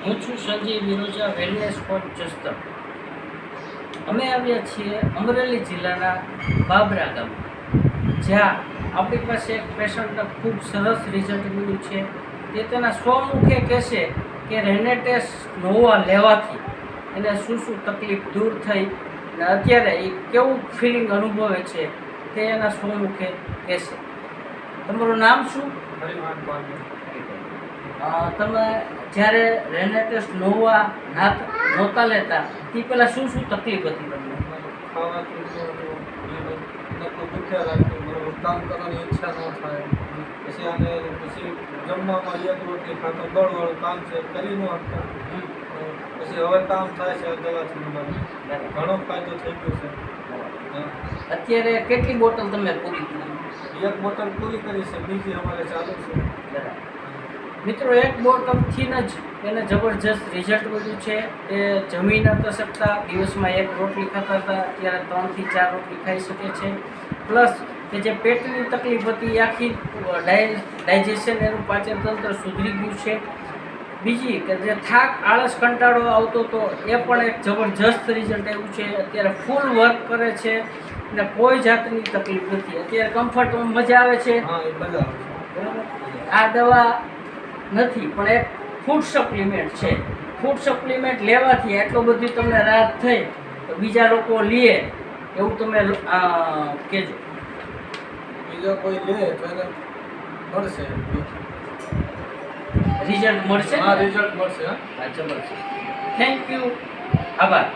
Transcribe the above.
હું છું Sanjay Viroja, wellness coach જસ્તર. અમે આવ્યા છીએ અમરેલી જિલ્લાના બાબરા ગામમાં, જ્યાં આપણી પાસે એક પેશન્ટને ખૂબ સરસ રિઝલ્ટ મળ્યું છે. તે તેના સ્વમુખે કહેશે કે રેનેટેસ નોવા લેવાથી એને શું શું તકલીફ દૂર થઈ અને અત્યારે એ કેવું ફિલિંગ અનુભવે છે તે એના સ્વમુખે કહેશે. તમારું નામ શું? તમે જ્યારે રેનેટેસ નોવા નહોતા લેતા તે પહેલાં શું શું તકલીફ હતી તમને? કામ કરવાની ઈચ્છા ન થાય, પછી જમવામાં એક રોટલી ખાતો દળવાળું કામ છે કરી ન શકતા. પછી હવે કામ થાય છે દવાથી ઘણો ફાયદો થઈ ગયો છે. અત્યારે કેટલી બોટલ તમે પૂરી કરી? એક બોટલ પૂરી કરી છે, બીજી અમારે ચાલુ છે. મિત્રો, એક બોટલથી જ એને જબરજસ્ત રિઝલ્ટ મળ્યું છે. એ જમી નહોતા શકતા, દિવસમાં એક રોટલી ખાતા હતા, અત્યારે 3 થી 4 રોટલી ખાઈ શકે છે. પ્લસ કે જે પેટની તકલીફ હતી એ આખી ડાયજેશન એનું પાચન તંત્ર સુધરી ગયું છે. બીજી કે જે થાક, આળસ, કંટાળો આવતો હતો એ પણ એક જબરજસ્ત રિઝલ્ટ આવ્યું છે. અત્યારે ફૂલ વર્ક કરે છે અને કોઈ જાતની તકલીફ નથી. અત્યારે કમ્ફર્ટમાં મજા આવે છે. હા, એ બધા બરાબર. આ દવા નથી પણ એક ફૂડ સપ્લિમેન્ટ છે. ફૂડ સપ્લિમેન્ટ લેવાથી એટલો બધી તમને રાહત થઈ તો બીજા લોકો લે એવું તમે કહેજો. બીજા કોઈ લે તો એને મળશે, રિઝલ્ટ મળશે. હા, રિઝલ્ટ મળશે. જબરજસ્ત. Thank you. આભાર.